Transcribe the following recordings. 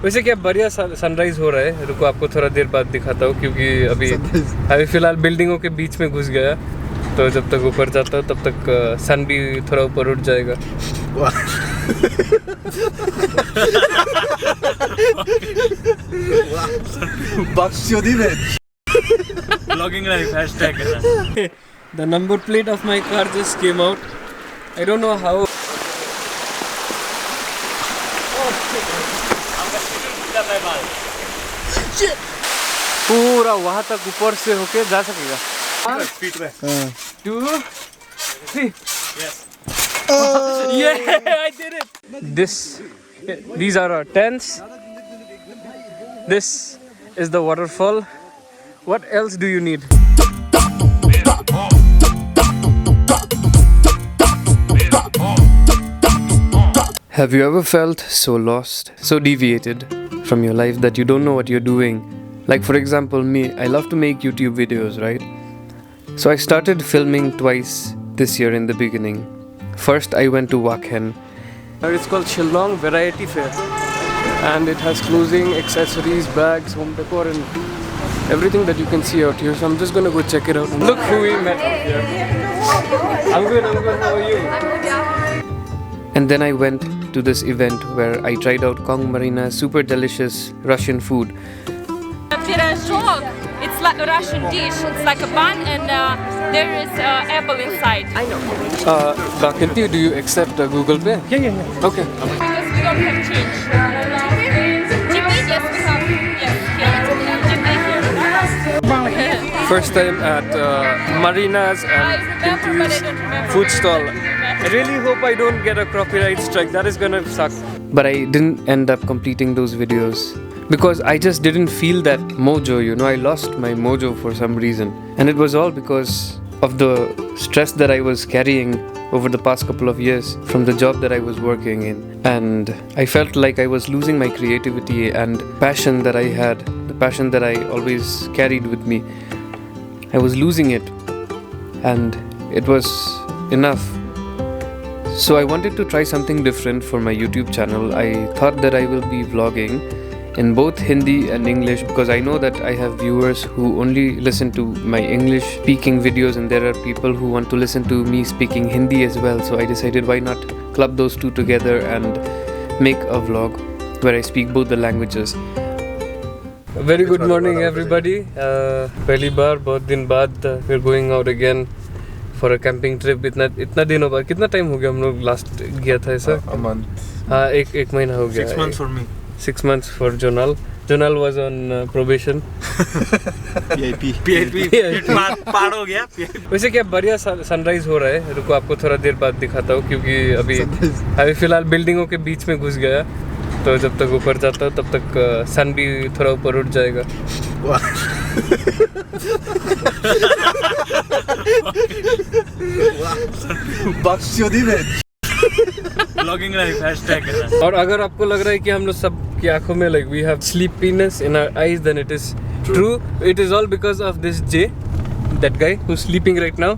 वैसे क्या बढ़िया सनराइज हो रहा है। रुको आपको थोड़ा देर बाद दिखाता हूँ, क्योंकि अभी फ़िलहाल बिल्डिंगों के बीच में घुस गया, तो जब तक ऊपर जाता हूँ तब तक सन भी थोड़ा ऊपर उठ जाएगा। Vlogging life hashtag. The number plate of my car just came out. I don't know how. पूरा वहाँ तक ऊपर से होके जा सकेगा। 2, 3. Yes. Yeah, I did it. These are our tents. This is the waterfall. What else do you need? Have you ever felt so lost, so deviated from your life that you don't know what you're doing? Like for example me, I love to make YouTube videos, right? So I started filming twice this year in the beginning. First I went to Waterfall. It's called Shillong Variety Fair, and it has clothing, accessories, bags, home decor and everything that you can see out here. So I'm just gonna go check it out. Look who we met out here. I'm good, how are you? And then I went to this event where I tried out Kong Marina's super delicious Russian food. Pirojok. It's like a Russian dish. It's like a bun and there is apple inside. I know. Jaintia, do you accept Google Pay? Yeah. Okay. Because we don't have change. GP, yes, we have. Yes, here. First time at Marina's and Jaintia's food stall. I really hope I don't get a copyright strike. That is gonna suck. But I didn't end up completing those videos because I just didn't feel that mojo, I lost my mojo for some reason. And it was all because of the stress that I was carrying over the past couple of years from the job that I was working in. And I felt like I was losing my creativity and passion that I had, the passion that I always carried with me. I was losing it, and it was enough. So I wanted to try something different for my YouTube channel. I thought that I will be vlogging in both Hindi and English because I know that I have viewers who only listen to my English speaking videos, and there are people who want to listen to me speaking Hindi as well. So I decided why not club those two together and make a vlog where I speak both the languages. Very good morning everybody. पहली बार बहुत दिन बाद we're going out again for a camping trip. इतना दिनों बाद, कितना time हो गया हम लोग लास्ट गया था ऐसा? A month. हाँ, एक महीना हो गया. 6 months for me. 6 months for Jonal. Jonal was on probation. PIP. पार हो गया. वैसे क्या बढ़िया सनराइज हो रहा है. रुको आपको थोड़ा देर बाद दिखाता हूँ, क्योंकि अभी फ़िलहाल बिल्डिंगों के बीच में घुस गया, तो जब तक ऊपर जाता हूँ तब तक सन भी थोड़ा ऊपर उठ जाएगा. Vlogging life hashtag. और अगर आपको लग रहा है कि हम लोग सब की आंखों में like we have sleepiness in our eyes, then it is true. It is all because of this Jay, that guy who's sleeping right now.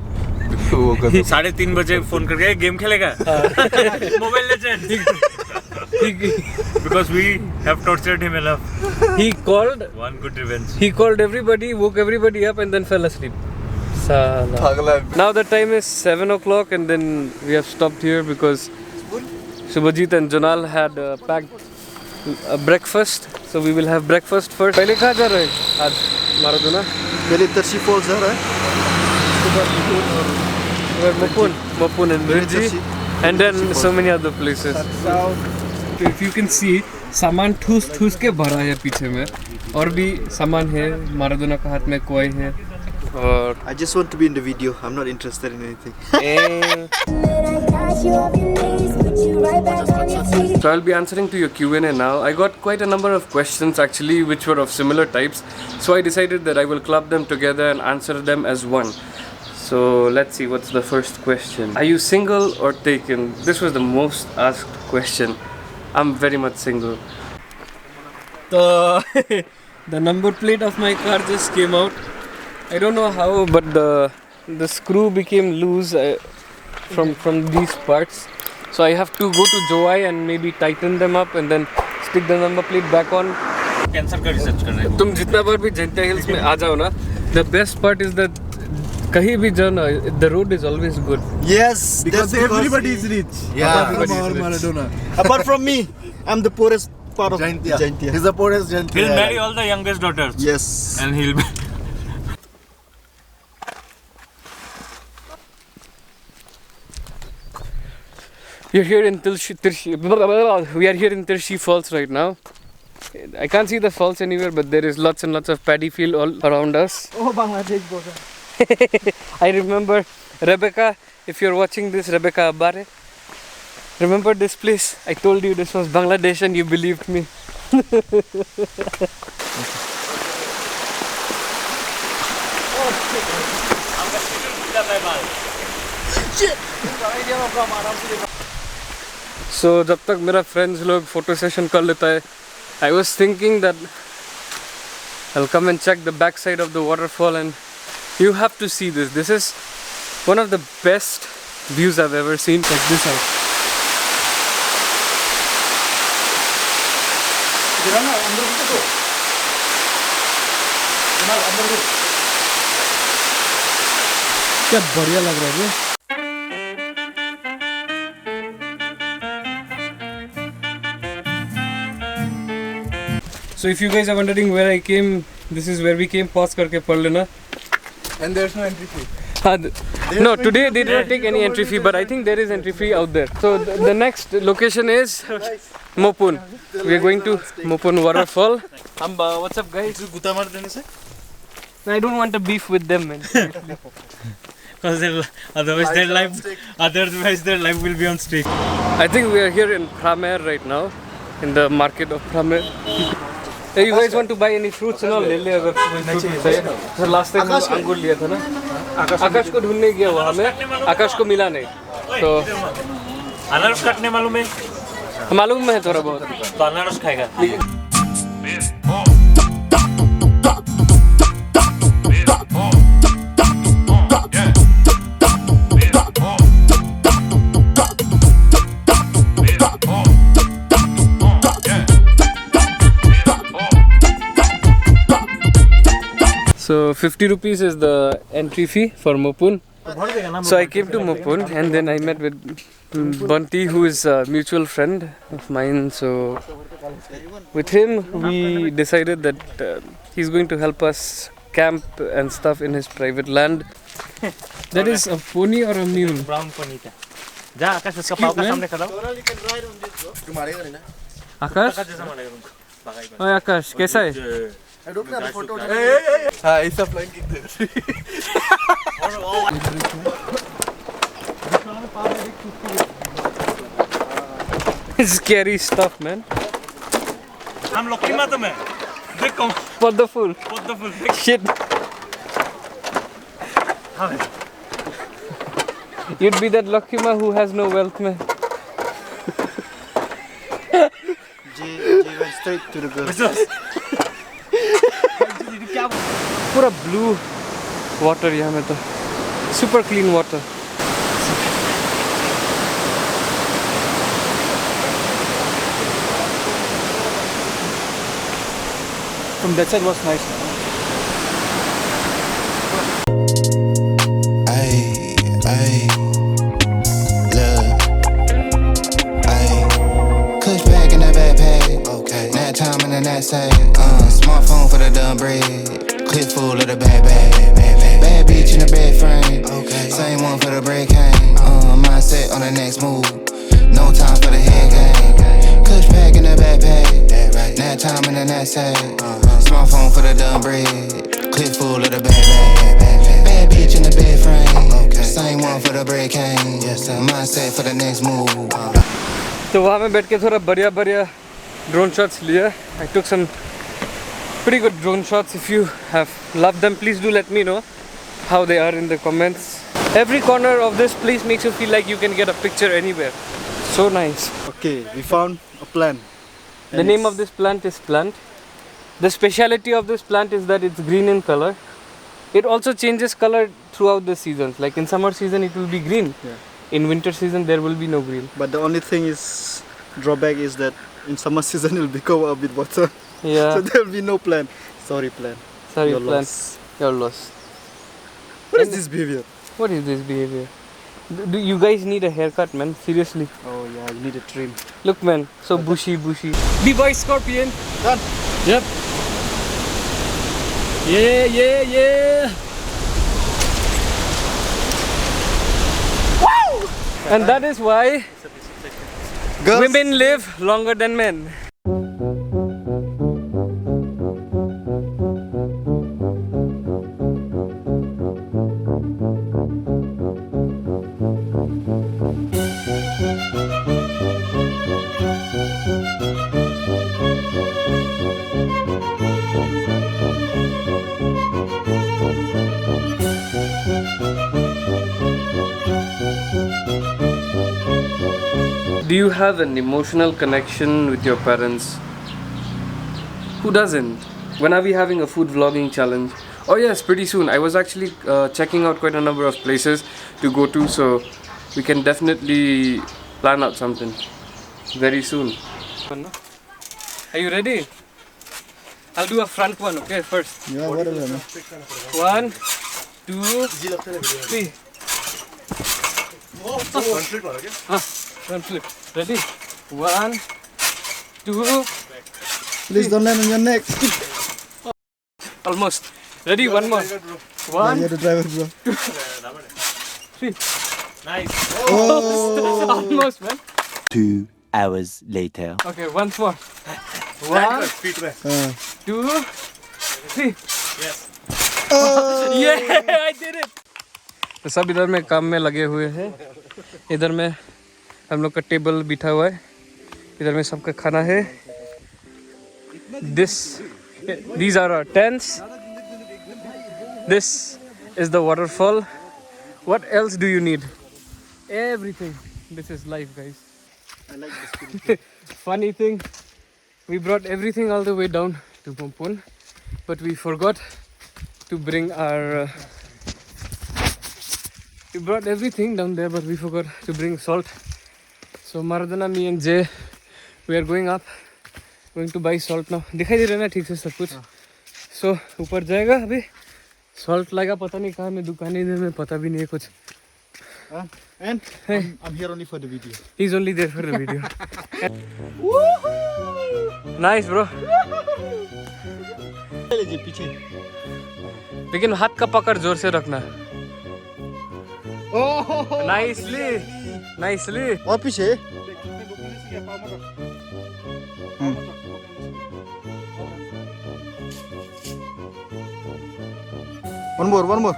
3:30 बजे फोन करके गेम खेलेगा. Mobile Legends. Because we have tortured him enough. He called. One good revenge. He called everybody, woke everybody up, and then fell asleep. Sala. Now the time is 7 o'clock, and then we have stopped here because Subhajit and Jonal had packed a breakfast. So we will have breakfast first. पहले कहाँ जा रहे हैं आज मारादोना? पहले तरसी false जा रहा है. Mopun and Virji, and then so many other places. If you can see, सामान ठूस के भरा है पीछे में, और भी सामान है. मारादोना का हाथ में कोई है. और I just want to be in the video. I'm not interested in anything. So I'll be answering to your Q&A now. I got quite a number of questions actually which were of similar types. So I decided that I will club them together and answer them as one. So let's see, what's the first question? Are you single or taken? This was the most asked question. I'm very much single. The number plate of my car just came out. I don't know how, but the screw became loose from these parts. So I have to go to Joy and maybe tighten them up and then stick the number plate back on. Cancer का research कर रहे हैं तुम जितना बार भी जैंटिया hills में आ जाओ ना, the best part is that कहीं भी जाओ ना, the road is always good. Yes, Because that's everybody is rich. Apart from our Maradona. Apart from me, I'm the poorest part of Jaintia. Jaintia. He's the poorest Jaintia. He'll marry all the youngest daughters. Yes. And he'll be We are here in we are here in Tirshi Falls right now. I can't see the falls anywhere, but there is lots and lots of paddy field all around us. Oh, Bangladesh border. I remember Rebecca, if you're watching this, Rebecca Abare. Remember this place? I told you this was Bangladesh and you believed me. So जब तक मेरा friends लोग photo session कर लेता है, I was thinking that I'll come and check the back side of the waterfall, and you have to see this. This is one of the best views I've ever seen. Check this out. क्या बढ़िया लग रहा है ये. So if you guys are wondering where I came, this is where we came. Pause करके पढ़ लेना. And there's no entry fee. No, today they didn't take any entry fee, but I think there is entry fee out there. So the next location is Mopun. We are going to Mopun Waterfall. What's up, guys? I don't want to beef with them, man. because otherwise their life will be on stake. I think we are here in Pramer right now, in the market of Pramer. Hey, you guys want to buy any fruits and all? ले ले अगर कोई fruit चाहिए. So last time हम अंगूर लिया था ना. आकाश को ढूंढने गया वहाँ में. आकाश को मिला नहीं. तो अनारस काटने मालूम है? मालूम है थोड़ा बहुत. तो अनारस खाएगा. So 50 rupees is the entry fee for Mopun. So I came to Mopun and then I met with Bunty, who is a mutual friend of mine. So with him we decided that he's going to help us camp and stuff in his private land. That is a pony or a mule? Brown pony था. जा आकाश उसका पाँव का सामने खड़ा हो. Akash? Oye Akash, कैसा है? I don't have a photo. Hey. It's a flying kick there. It's scary stuff, man. हम लोग की मत में. देख कौन. What the fool? What the full. Shit. You'd be that lucky man who has no wealth, man. Jay went straight to the girl. पूरा blue water यहाँ में तो. Super clean water. From that side was nice. Smartphone for the dumb bread. Clip full of the bad bitch in the bed frame. Same one for the bread cane. Mindset on the next move. No time for the head game. Kush pack in the backpack. Nap time in the knapsack. Smartphone for the dumb bread. Clip full of the bad bitch in the bed frame. Same one for the bread cane. Mindset for the next move. तो वहाँ में बैठ के थोड़ा बढ़िया drone shots लिया. I took some pretty good drone shots. If you have loved them, please do let me know how they are in the comments. Every corner of this place makes you feel like you can get a picture anywhere. So nice. Okay, we found a plant. The name of this plant is plant. The speciality of this plant is that it's green in color. It also changes color throughout the seasons. Like in summer season it will be green. Yeah. In winter season there will be no green. But the only thing is, drawback is that in summer season it'll become a bit water. Yeah. So there'll be no plan. Sorry, plan. Sorry, You're plan. lost. You're lost. What is this behavior? What is this behavior? Do you guys need a haircut, man? Seriously. Oh yeah, you need a trim. Look, man. So bushy. B-boy scorpion. Done. Yep. Yeah. Woo! And that is why Girls. women live longer than men. Do you have an emotional connection with your parents? Who doesn't? When are we having a food vlogging challenge? Oh yes, pretty soon. I was actually checking out quite a number of places to go to, so we can definitely plan out something very soon. Are you ready? I'll do a front one, okay, first. Yeah, whatever. Man. 1, 2, 3. Front flip. Ready? 1, 2. Please don't land on your neck. Almost. Ready? One more. Yeah, 1, you're the driver, bro. 3. Nice. Oh. Almost, man. 2 hours later. Okay, once more. 1, 2, 3. Yes. Yeah, I did it. तो सब इधर में काम में लगे हुए हैं. इधर में हम लोग का टेबल बिठा हुआ है. इधर में सबका खाना है. These are our tents. This is the waterfall. What else do you need? Everything. This is life, guys. I like this spirit. Funny thing, we brought everything all the way down to Pompon, but we forgot to bring our we brought everything down there, but we forgot to bring salt. So Maradona, me and Jay, we are going up, going to buy salt now. दिखाई दे रहा है ना ठीक से सब कुछ. So ऊपर जाएगा अभी. Salt लगा पता नहीं कहाँ में दुकान इधर में पता भी नहीं है कुछ. And I'm here only for the video. He's only there for the video. Nice, bro. पीछे. लेकिन हाथ का पकड़ जोर से रखना. Nicely. और पीछे. One more.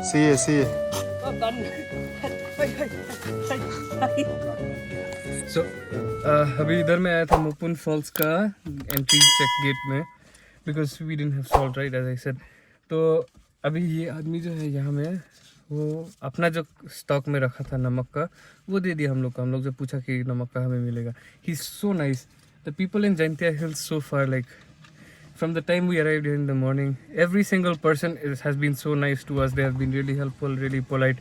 See. So, अभी इधर में आया था मोपुन फॉल्स का एंट्री चेक गेट में, because we didn't have salt, right, as I said. तो अभी ये आदमी जो है यहाँ में वो अपना जो स्टॉक में रखा था नमक का वो दे दिया हम लोग को. हम लोग से पूछा कि नमक का हमें मिलेगा. He's so nice. The people in Jaintia Hills so far, like from the time we arrived here in the morning, every single person has been so nice to us. They have been really helpful, really polite.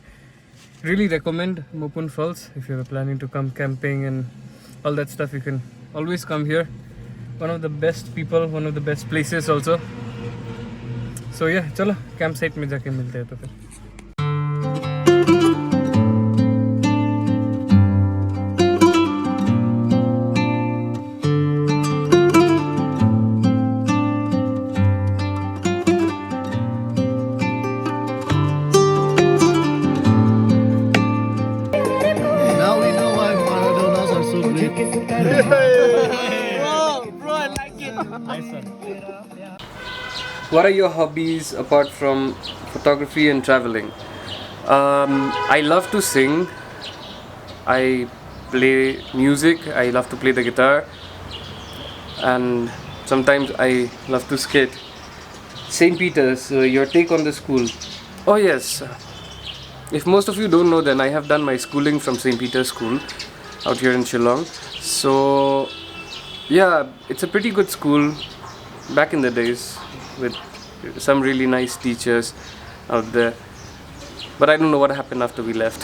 Really recommend Mopun Falls if you're planning to come camping and all that stuff. You can always come here. One of the best people, one of the best places also. So yeah, चलो campsite में जाके मिलते हैं तो फिर. Now we know why Maradonas are so great. Bro, I like it. Nice one. What are your hobbies apart from photography and traveling? I love to sing. I play music. I love to play the guitar. And sometimes I love to skate. St. Peter's, your take on the school? Oh yes. If most of you don't know, then I have done my schooling from St. Peter's School out here in Shillong. So yeah, it's a pretty good school back in the days with some really nice teachers out there. But I don't know what happened after we left.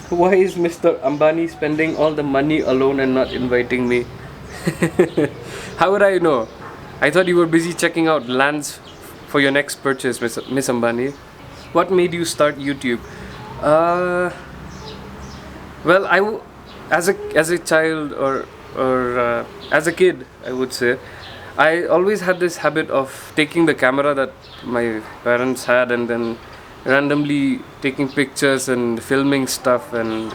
Why is Mr. Ambani spending all the money alone and not inviting me? How would I know? I thought you were busy checking out lands for your next purchase, Miss Ambani. What made you start YouTube? Well, as a child or as a kid, I would say, I always had this habit of taking the camera that my parents had and then randomly taking pictures and filming stuff, and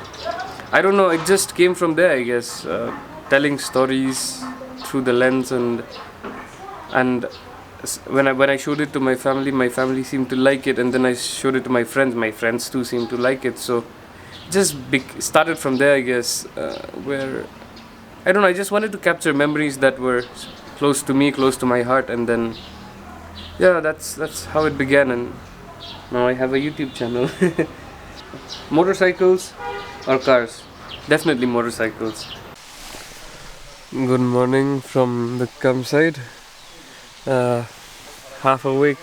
I don't know, it just came from there, I guess, telling stories through the lens, and when I showed it to my family seemed to like it, and then I showed it to my friends too seemed to like it, so just started from there, I guess, where I don't know, I just wanted to capture memories that were close to me, close to my heart, and then yeah, that's how it began, and now I have a YouTube channel. Motorcycles or cars? Definitely motorcycles. Good morning from the campsite. Half awake.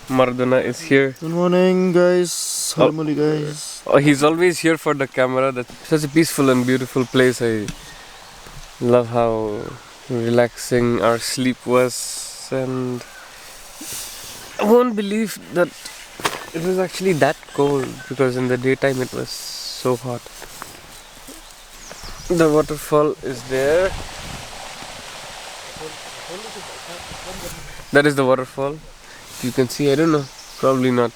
Mardana is here. Good morning, guys. Harmony, guys. Oh, he's always here for the camera. That's such a peaceful and beautiful place. I love how relaxing our sleep was, and I won't believe that it was actually that cold, because in the daytime it was so hot. The waterfall is there. That is the waterfall. You can see, I don't know, probably not,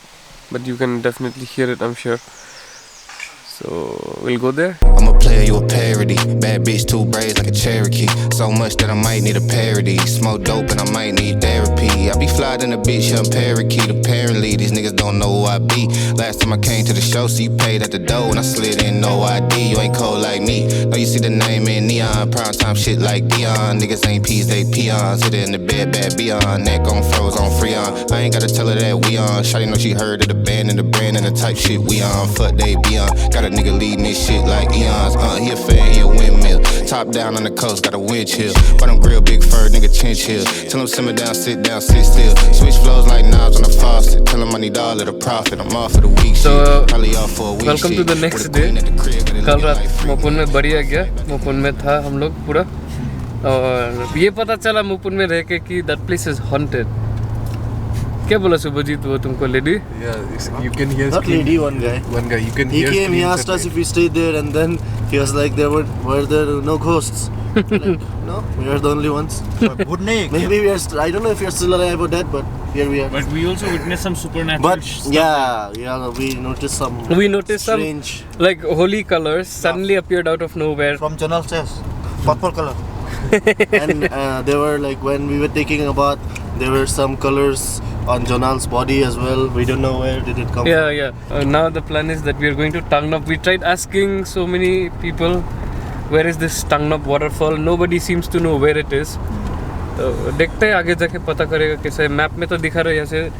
but you can definitely hear it, I'm sure. So we'll go there. I'm a player, you a parody. Bad bitch, two braids like a Cherokee. So much that I might need a parody. Smoke dope and I might need therapy. I be fly in a bitch, young parakeet. Apparently these niggas don't know who I be. Last time I came to the show, so you paid at the door and I slid in, no ID. You ain't cold like me. No, you see the name in neon. Prime time shit like Dion. Niggas ain't peas, they peons. Hit it in the bed, bad beyond. Neck on froze on Freon. I ain't gotta tell her that we on. Shawty know she heard of the band and the brand and the type shit we on. Fuck they be on. Got a nigga leading this shit like eons. He a fan, he a windmill. Top down on the coast, got a wind chill. Bottom grill, big fur, nigga chinchill. Tell him simmer down, sit still. Switch flows like knobs on the faucet. Tell him I need all of the profit. I'm off for the week. So, probably off for a week. welcome to the next day. कल रात मोपुन में बढ़िया गया. मोपुन में था हम लोग पूरा. और ये पता चला मोपुन में रह के कि that place is haunted. क्या बोला सुभजीत वो तुमको lady? Yeah, you can hear. Not lady, one guy. One guy, you can He hear. came, he asked us if we stayed there, and then he was like, were there no ghosts? Like, no, we are the only ones. Maybe we are. I don't know if we are still alive or dead, but here we are. But we also witnessed some supernatural But stuff. yeah, we noticed some. We noticed strange. some like holy colors suddenly appeared out of nowhere. From Janal says, purple color. And they were like, when we were taking a bath, there were some colors on Jonal's body as well. We don't know where did it come Yeah. Now the plan is that we are going to Tangnop. We tried asking so many people, where is this Tangnop waterfall? Nobody seems to know where it is. तो देखते हैं आगे जाके पता करेगा कैसे. Map में तो दिखा रहा है यहाँ से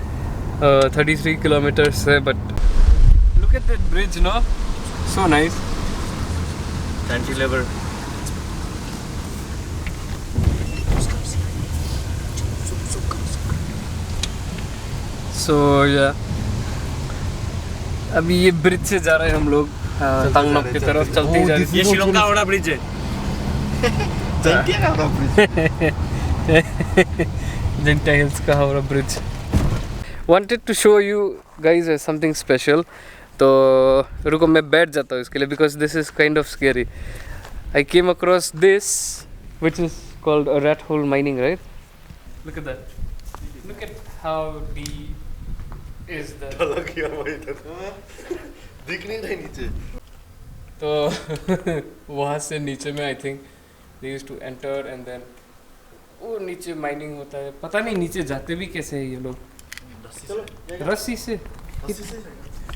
33 kilometers है, but look at that bridge, no? So nice. Cantilever. So yeah, अभी ये ब्रिज से जा रहे हैं हम लोग तांगनॉप की तरफ चलते जा रहे हैं. ये शिलोंग का बड़ा ब्रिज है. Jaintia Hills का Howrah bridge. Wanted to show you guys something special. तो रुको मैं बैठ जाता हूँ इसके लिए, because this is kind of scary. I came across this, which is called a rat hole mining, right? Look at that. Look at how deep is the. दिख नहीं रहा नीचे. तो वहाँ से नीचे में I think they used to enter and then वो नीचे माइनिंग होता है. पता नहीं नीचे जाते भी कैसे हैं ये लोग. रस्सी से.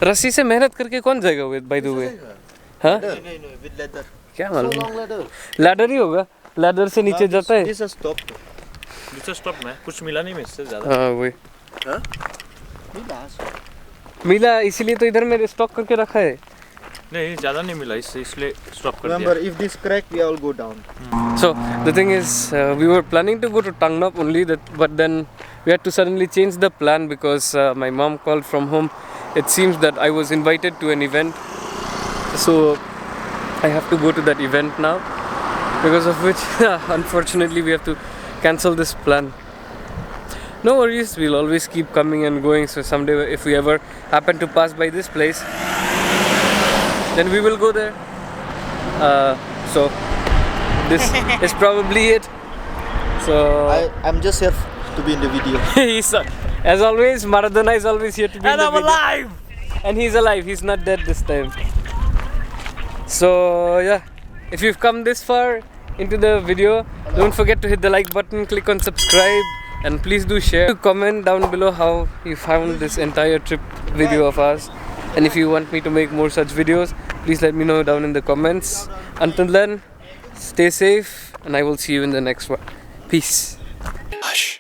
रस्सी से मेहनत करके कौन जाएगा by the way? हाँ? नहीं, with leather. क्या मालूम? Long ladder. लैडर ही होगा. लैडर से नीचे जाता है. This is stop. दूसरा स्टॉप में कुछ मिला नहीं इससे ज्यादा. हाँ वही. मिला इसीलिए तो इधर मैंने स्टॉक करके रखा है. नहीं ज्यादा नहीं मिला इसलिए स्टॉप कर दिया. Remember, if this crack, we all go down. So the thing is, we were planning to go to Tangnop only, but then we had to suddenly change the plan because my mom called from home. It seems that I was invited to an event. So So I have to go to that event now, because of which unfortunately we have to cancel this plan. No worries, we'll always keep coming and going, so someday if we ever happen to pass by this place, then we will go there. So this is probably it. So I'm just here to be in the video. he's, as always, Maradona is always here to be in the video. alive! And he's alive, he's not dead this time. So yeah, if you've come this far into the video, don't forget to hit the like button, click on subscribe, and please do share. Comment down below how you found this entire trip video of ours, and if you want me to make more such videos, please let me know down in the comments. Until then, stay safe, and I will see you in the next one. Peace. Hush.